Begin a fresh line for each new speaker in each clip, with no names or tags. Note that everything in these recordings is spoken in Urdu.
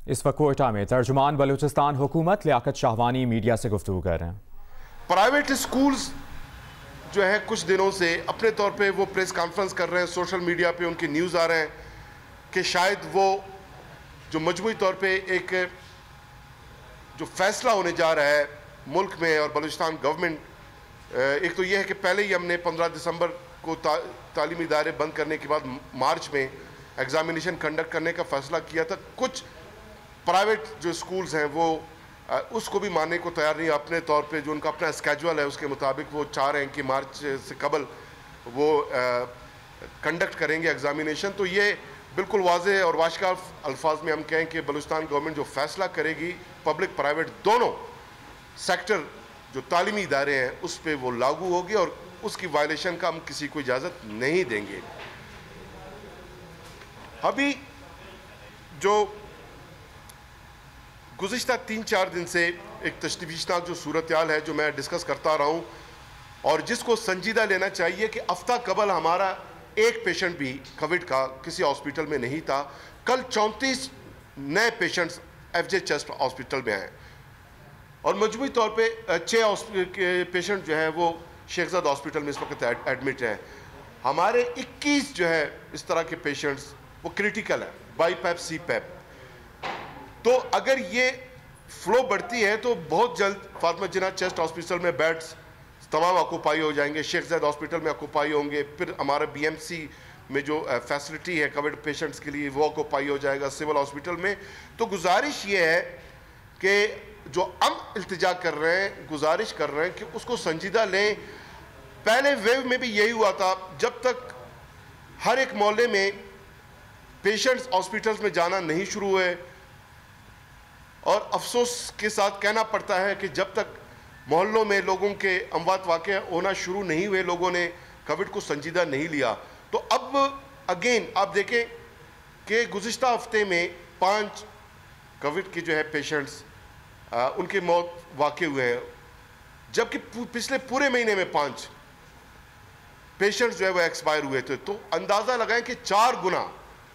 اس وقت کوئٹہ میں ترجمان بلوچستان حکومت لیاقت شاہوانی میڈیا سے گفتگو کر رہے ہیں۔
پرائیویٹ اسکولز جو ہے کچھ دنوں سے اپنے طور پہ وہ پریس کانفرنس کر رہے ہیں، سوشل میڈیا پہ ان کی نیوز آ رہے ہیں کہ شاید وہ جو مجموعی طور پہ ایک جو فیصلہ ہونے جا رہا ہے ملک میں اور بلوچستان گورنمنٹ، ایک تو یہ ہے کہ پہلے ہی ہم نے 15 دسمبر کو تعلیمی ادارے بند کرنے کے بعد مارچ میں ایگزامینیشن کنڈکٹ کرنے کا فیصلہ کیا تھا۔ کچھ پرائیویٹ جو اسکولز ہیں وہ اس کو بھی ماننے کو تیار نہیں، اپنے طور پہ جو ان کا اپنا اسکیجول ہے اس کے مطابق وہ چاہ رہے ہیں کہ مارچ سے قبل وہ کنڈکٹ کریں گے ایگزامینیشن۔ تو یہ بالکل واضح اور واشکاف الفاظ میں ہم کہیں کہ بلوچستان گورنمنٹ جو فیصلہ کرے گی پبلک پرائیویٹ دونوں سیکٹر جو تعلیمی ادارے ہیں اس پہ وہ لاگو ہوگی اور اس کی وائلیشن کا ہم کسی کو اجازت نہیں دیں گے۔ ابھی جو گزشتہ 3-4 دن سے ایک تشویشناک جو صورتحال ہے جو میں ڈسکس کرتا رہا ہوں اور جس کو سنجیدہ لینا چاہیے کہ ہفتہ قبل ہمارا ایک پیشنٹ بھی کووڈ کا کسی ہاسپٹل میں نہیں تھا، کل 34 نئے پیشنٹس ایف جے چیسٹ ہاسپٹل میں آئے اور مجموعی طور پہ 6 پیشنٹ جو ہیں وہ شیخ زاد ہاسپٹل میں اس وقت ایڈمٹ ہیں۔ ہمارے 21 جو ہے اس طرح کے پیشنٹس وہ کریٹیکل ہیں، بائی پیپ سی پیپ۔ تو اگر یہ فلو بڑھتی ہے تو بہت جلد فاطمہ جناح چیسٹ ہاسپٹل میں بیڈز تمام آکوپائی ہو جائیں گے، شیخ زید ہاسپٹل میں آکوپائی ہوں گے، پھر ہمارا بی ایم سی میں جو فیسلٹی ہے کووڈ پیشنٹس کے لیے وہ آکوپائی ہو جائے گا سول ہاسپٹل میں۔ تو گزارش یہ ہے کہ جو ہم التجا کر رہے ہیں، گزارش کر رہے ہیں کہ اس کو سنجیدہ لیں۔ پہلے ویو میں بھی یہی ہوا تھا، جب تک ہر ایک محلے میں پیشنٹس ہاسپٹلز میں جانا نہیں شروع ہوئے، اور افسوس کے ساتھ کہنا پڑتا ہے کہ جب تک محلوں میں لوگوں کے اموات واقع ہونا شروع نہیں ہوئے لوگوں نے کووڈ کو سنجیدہ نہیں لیا۔ تو اب اگین آپ دیکھیں کہ گزشتہ ہفتے میں 5 کووڈ کے جو ہے پیشنٹس ان کے موت واقع ہوئے ہیں، جبکہ پچھلے پورے مہینے میں 5 پیشنٹس جو ہے وہ ایکسپائر ہوئے تھے۔ تو اندازہ لگائیں کہ 4 گنا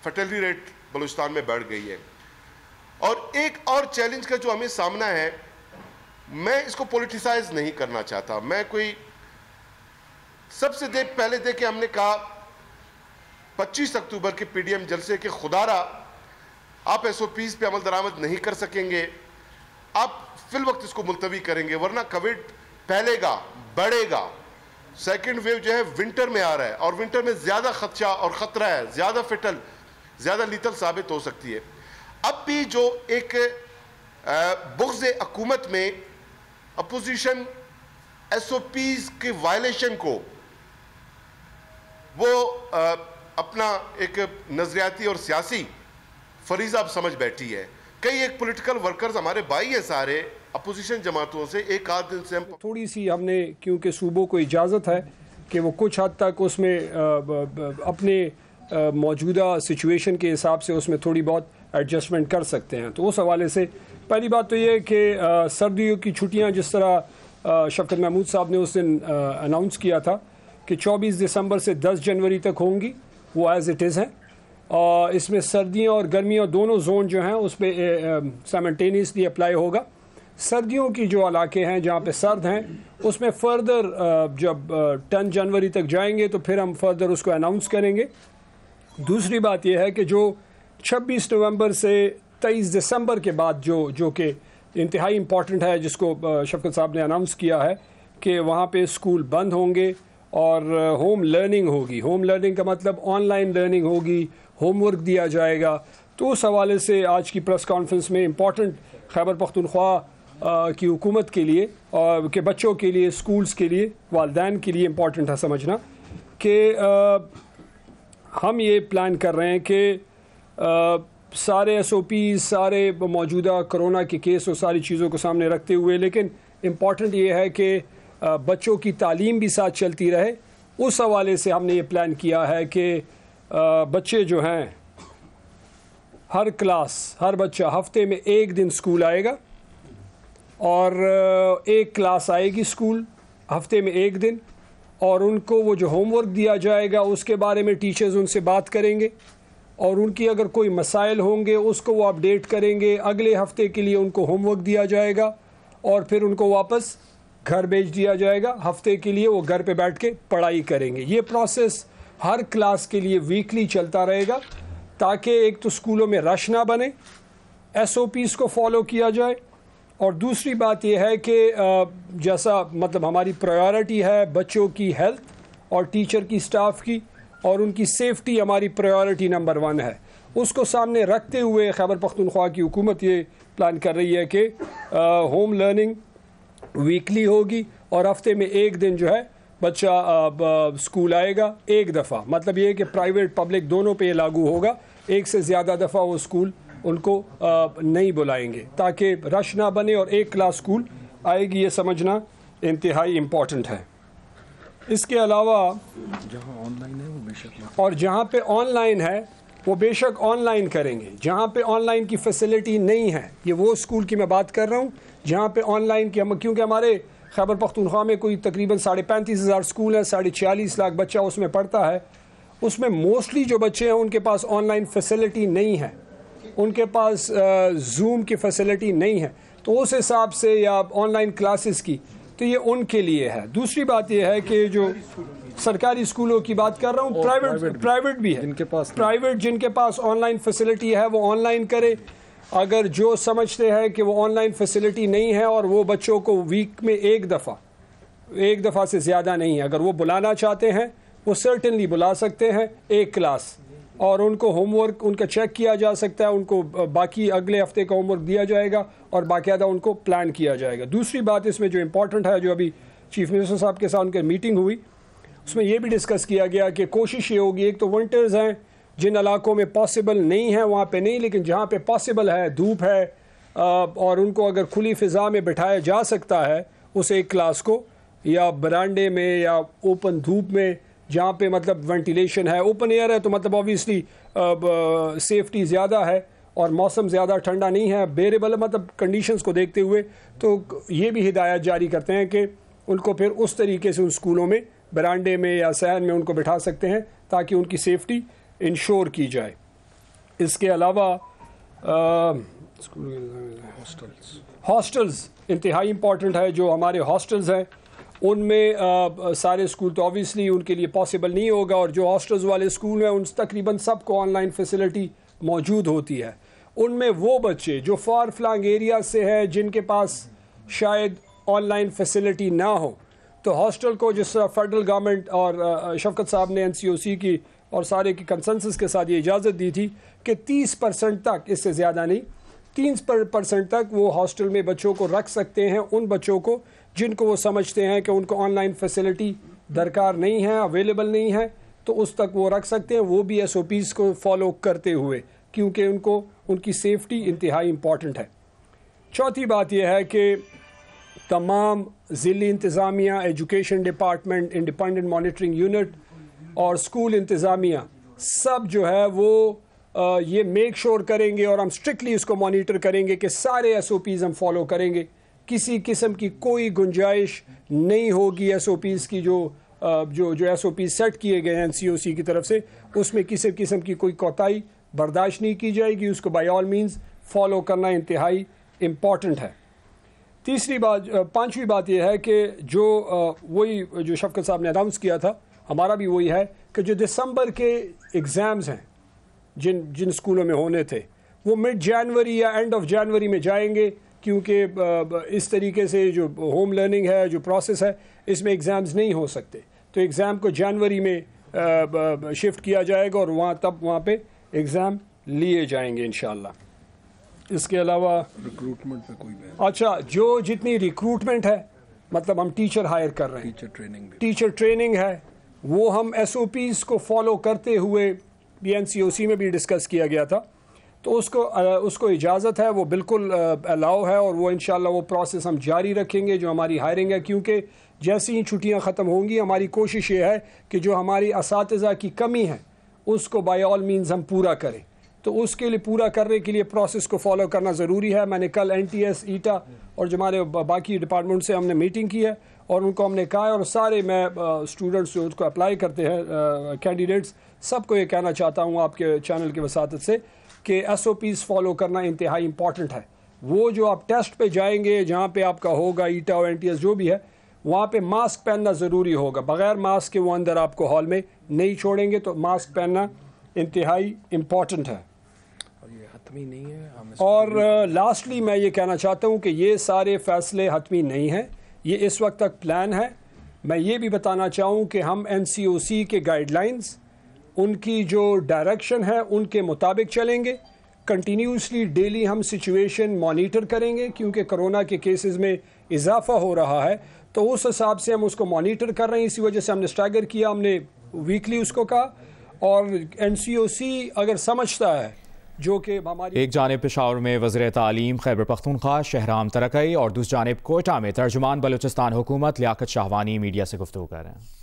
فرٹیلٹی ریٹ بلوچستان میں بڑھ گئی ہے۔ اور ایک اور چیلنج کا جو ہمیں سامنا ہے، میں اس کو پولیٹیسائز نہیں کرنا چاہتا، میں کوئی سب سے پہلے دیکھیں ہم نے کہا 25 اکتوبر کے پی ڈی ایم جلسے کے خدا را آپ ایس او پیز پہ عمل درآمد نہیں کر سکیں گے، آپ فی الوقت اس کو ملتوی کریں گے، ورنہ کووڈ پھیلے گا، بڑھے گا۔ سیکنڈ ویو جو ہے ونٹر میں آ رہا ہے اور ونٹر میں زیادہ خدشہ اور خطرہ ہے، زیادہ فیٹل، زیادہ لیتل ثابت ہو سکتی ہے۔ اب بھی جو ایک بغض حکومت میں اپوزیشن ایس او پیز کی وائلیشن کو وہ اپنا ایک نظریاتی اور سیاسی فریضہ اب سمجھ بیٹھی ہے۔ کئی ایک پولیٹیکل ورکرز ہمارے بھائی ہیں سارے اپوزیشن جماعتوں سے، ایک آدھ دن سے
تھوڑی سی ہم نے کیونکہ صوبوں کو اجازت ہے کہ وہ کچھ حد تک اس میں اپنے موجودہ سچویشن کے حساب سے اس میں تھوڑی بہت ایڈجسٹمنٹ کر سکتے ہیں۔ تو اس حوالے سے پہلی بات تو یہ کہ سردیوں کی چھٹیاں جس طرح شفقت محمود صاحب نے اس دن اناؤنس کیا تھا کہ 24 دسمبر سے 10 جنوری تک ہوں گی، وہ ایز اٹ از ہیں۔ اس میں سردیاں اور گرمیاں دونوں زون جو ہیں اس پہ سائملٹینیسلی اپلائی ہوگا۔ سردیوں کی جو علاقے ہیں جہاں پہ سرد ہیں اس میں فردر جب 10 جنوری تک جائیں گے تو پھر ہم فردر اس کو اناؤنس کریں گے۔ دوسری بات یہ ہے کہ جو 26 نومبر سے 23 دسمبر کے بعد جو کہ انتہائی امپورٹنٹ ہے، جس کو شفقت صاحب نے اناؤنس کیا ہے کہ وہاں پہ اسکول بند ہوں گے اور ہوم لرننگ ہوگی۔ ہوم لرننگ کا مطلب آن لائن لرننگ ہوگی، ہوم ورک دیا جائے گا۔ تو اس حوالے سے آج کی پریس کانفرنس میں امپورٹنٹ خیبر پختونخوا کی حکومت کے لیے اور کہ بچوں کے لیے، اسکولز کے لیے، والدین کے لیے امپورٹنٹ ہے سمجھنا کہ ہم یہ پلان کر رہے ہیں کہ سارے ایس او پیز، سارے موجودہ کرونا کے کیس اور ساری چیزوں کو سامنے رکھتے ہوئے، لیکن امپورٹنٹ یہ ہے کہ بچوں کی تعلیم بھی ساتھ چلتی رہے۔ اس حوالے سے ہم نے یہ پلان کیا ہے کہ بچے جو ہیں ہر بچہ ہفتے میں 1 دن اسکول آئے گا اور 1 کلاس آئے گی اسکول ہفتے میں 1 دن، اور ان کو وہ جو ہوم ورک دیا جائے گا اس کے بارے میں ٹیچرز ان سے بات کریں گے اور ان کی اگر کوئی مسائل ہوں گے اس کو وہ اپڈیٹ کریں گے. اگلے ہفتے کے لیے ان کو ہوم ورک دیا جائے گا اور پھر ان کو واپس گھر بھیج دیا جائے گا. ہفتے کے لیے وہ گھر پہ بیٹھ کے پڑھائی کریں گے. یہ پروسیس ہر کلاس کے لیے ویکلی چلتا رہے گا تاکہ ایک تو اسکولوں میں رش نہ بنے, ایس او پیز کو فالو کیا جائے. اور دوسری بات یہ ہے کہ جیسا مطلب ہماری پرائیورٹی ہے بچوں کی ہیلتھ اور ٹیچر کی اسٹاف کی اور ان کی سیفٹی ہماری پرائیورٹی نمبر 1 ہے. اس کو سامنے رکھتے ہوئے خیبر پختونخوا کی حکومت یہ پلان کر رہی ہے کہ ہوم لرننگ ویکلی ہوگی اور ہفتے میں ایک دن جو ہے بچہ اسکول آئے گا ایک دفعہ. مطلب یہ ہے کہ پرائیویٹ پبلک دونوں پہ یہ لاگو ہوگا. ایک سے زیادہ دفعہ وہ اسکول ان کو نہیں بلائیں گے تاکہ رش نہ بنے اور ایک کلاس اسکول آئے گی. یہ سمجھنا انتہائی امپورٹنٹ ہے. اس کے علاوہ
جہاں آن لائن ہے وہ بے شک,
اور جہاں پہ آن لائن ہے وہ بے شک آن لائن کریں گے. جہاں پہ آن لائن کی فیسلٹی نہیں ہے, یہ وہ اسکول کی میں بات کر رہا ہوں جہاں پہ آن لائن کی, کیونکہ ہمارے خیبر پختونخوا میں کوئی تقریباً 35,500 اسکول ہیں, 46 لاکھ بچہ اس میں پڑھتا ہے. اس میں موسٹلی جو بچے ہیں ان کے پاس آن لائن فیسلٹی نہیں ہے, ان کے پاس زوم کی فیسلٹی نہیں ہے. تو اس حساب سے یا آن لائن کلاسز کی تو یہ ان کے لیے ہے. دوسری بات یہ ہے کہ جو سرکاری اسکولوں کی بات کر رہا ہوں, پرائیویٹ بھی ہے, پرائیویٹ جن کے پاس آن لائن فیسلٹی ہے وہ آن لائن کرے. اگر جو سمجھتے ہیں کہ وہ آن لائن فیسلٹی نہیں ہے اور وہ بچوں کو ویک میں ایک دفعہ سے زیادہ نہیں ہے, اگر وہ بلانا چاہتے ہیں وہ سرٹنلی بلا سکتے ہیں ایک کلاس, اور ان کو ہوم ورک ان کا چیک کیا جا سکتا ہے, ان کو باقی اگلے ہفتے کا ہوم ورک دیا جائے گا اور باقاعدہ ان کو پلان کیا جائے گا. دوسری بات اس میں جو امپورٹنٹ ہے, جو ابھی چیف منسٹر صاحب کے ساتھ ان کی میٹنگ ہوئی, اس میں یہ بھی ڈسکس کیا گیا کہ کوشش یہ ہوگی, ایک تو ونٹرز ہیں جن علاقوں میں پاسبل نہیں ہے وہاں پہ نہیں, لیکن جہاں پہ پاسبل ہے, دھوپ ہے اور ان کو اگر کھلی فضا میں بٹھایا جا سکتا ہے اس ایک کلاس کو, یا برانڈے میں یا اوپن دھوپ میں جہاں پہ مطلب وینٹیلیشن ہے, اوپن ایئر ہے تو مطلب اوبیسلی سیفٹی زیادہ ہے اور موسم زیادہ ٹھنڈا نہیں ہے, بیریبل مطلب کنڈیشنز کو دیکھتے ہوئے, تو یہ بھی ہدایت جاری کرتے ہیں کہ ان کو پھر اس طریقے سے ان اسکولوں میں برانڈے میں یا صحن میں ان کو بٹھا سکتے ہیں تاکہ ان کی سیفٹی انشور کی جائے. اس کے علاوہ ہاسٹلز انتہائی امپورٹنٹ ہے. جو ہمارے ہاسٹلز ہیں ان میں سارے اسکول تو آبویسلی ان کے لیے پاسبل نہیں ہوگا, اور جو ہاسٹلز والے اسکول ہیں ان تقریباً سب کو آن لائن فیسلٹی موجود ہوتی ہے. ان میں وہ بچے جو فار فلانگ ایریا سے ہیں جن کے پاس شاید آن لائن فیسلٹی نہ ہو, تو ہاسٹل کو جس طرح فیڈرل گورنمنٹ اور شفقت صاحب نے NCOC کی اور سارے کی کنسنسس کے ساتھ یہ اجازت دی تھی کہ 30% تک, اس سے زیادہ نہیں, 3% تک وہ ہاسٹل میں بچوں کو رکھ سکتے ہیں. ان بچوں کو جن کو وہ سمجھتے ہیں کہ ان کو آن لائن فیسلٹی درکار نہیں ہے, اویلیبل نہیں ہے, تو اس تک وہ رکھ سکتے ہیں, وہ بھی SOPs کو فالو کرتے ہوئے, کیونکہ ان کی سیفٹی انتہائی امپورٹنٹ ہے. چوتھی بات یہ ہے کہ تمام ضلعی انتظامیہ, education department, independent monitoring unit اور اسکول انتظامیہ سب جو ہے وہ یہ میک شور کریں گے, اور ہم اسٹرکٹلی اس کو مانیٹر کریں گے کہ سارے SOPs ہم فالو کریں گے. کسی قسم کی کوئی گنجائش نہیں ہوگی SOPs کی, جو SOPs سیٹ کیے گئے ہیں NCOC کی طرف سے, اس میں کسی قسم کی کوئی کوتاہی برداشت نہیں کی جائے گی. اس کو بائی آل مینز فالو کرنا انتہائی امپورٹنٹ ہے. پانچویں بات یہ ہے کہ وہی جو شفقت صاحب نے اناؤنس کیا تھا, ہمارا بھی وہی ہے کہ جو دسمبر کے ایگزامز ہیں جن اسکولوں میں ہونے تھے وہ مڈ جنوری یا اینڈ آف جنوری میں جائیں گے, کیونکہ اس طریقے سے جو ہوم لرننگ ہے, جو پروسیس ہے, اس میں ایگزامز نہیں ہو سکتے. تو ایگزام کو جنوری میں شفٹ کیا جائے گا اور وہاں پہ ایگزام لیے جائیں گے انشاءاللہ. اس کے علاوہ
ریکروٹمنٹ پہ کوئی بات,
اچھا جو جتنی ریکروٹمنٹ ہے, مطلب ہم ٹیچر ہائر کر رہے ہیں, ٹیچر ٹریننگ ہے, وہ ہم SOPs کو فالو کرتے ہوئے NCOC میں بھی ڈسکس کیا گیا تھا, تو اس کو اجازت ہے, وہ بالکل الاؤ ہے, اور وہ انشاءاللہ وہ پروسیس ہم جاری رکھیں گے جو ہماری ہائرنگ ہے. کیونکہ جیسی ہی چھٹیاں ختم ہوں گی ہماری کوشش یہ ہے کہ جو ہماری اساتذہ کی کمی ہے اس کو بائی آل مینز ہم پورا کریں. تو اس کے لیے پورا کرنے کے لیے پروسیس کو فالو کرنا ضروری ہے. میں نے کل NTS, ایٹا اور جو ہمارے باقی ڈپارٹمنٹ سے ہم نے میٹنگ کی ہے, اور ان کو ہم نے کہا ہے, اور سارے میں اسٹوڈنٹس جو اس کو اپلائی کرتے ہیں کینڈیڈیٹس سب کو یہ کہنا چاہتا ہوں آپ کے چینل کی وساطت سے کہ SOPs فالو کرنا انتہائی امپورٹنٹ ہے. وہ جو آپ ٹیسٹ پہ جائیں گے جہاں پہ آپ کا ہوگا ایٹا اور NTS جو بھی ہے, وہاں پہ ماسک پہننا ضروری ہوگا. بغیر ماسک کے وہ اندر آپ کو ہال میں نہیں چھوڑیں گے, تو ماسک پہننا انتہائی امپورٹنٹ ہے.
یہ حتمی نہیں ہے.
اور لاسٹلی میں یہ کہنا چاہتا ہوں کہ یہ سارے فیصلے حتمی نہیں ہیں, یہ اس وقت تک پلان ہے. میں یہ بھی بتانا چاہوں کہ ہم NCOC کے گائیڈ لائنز, ان کی جو ڈائریکشن ہے ان کے مطابق چلیں گے. کنٹینیوسلی ڈیلی ہم سچویشن مانیٹر کریں گے, کیونکہ کرونا کے کیسز میں اضافہ ہو رہا ہے, تو اس حساب سے ہم اس کو مانیٹر کر رہے ہیں. اسی وجہ سے ہم نے اسٹیگر کیا, ہم نے ویکلی اس کو کہا. اور NCOC اگر سمجھتا ہے جو کہ ہماری
ایک جانب پشاور میں وزیر تعلیم خیبر پختونخوا شہرام ترقی اور دوسری جانب کوئٹہ میں ترجمان بلوچستان حکومت لیاقت شاہوانی میڈیا سے گفتگو کر رہے ہیں.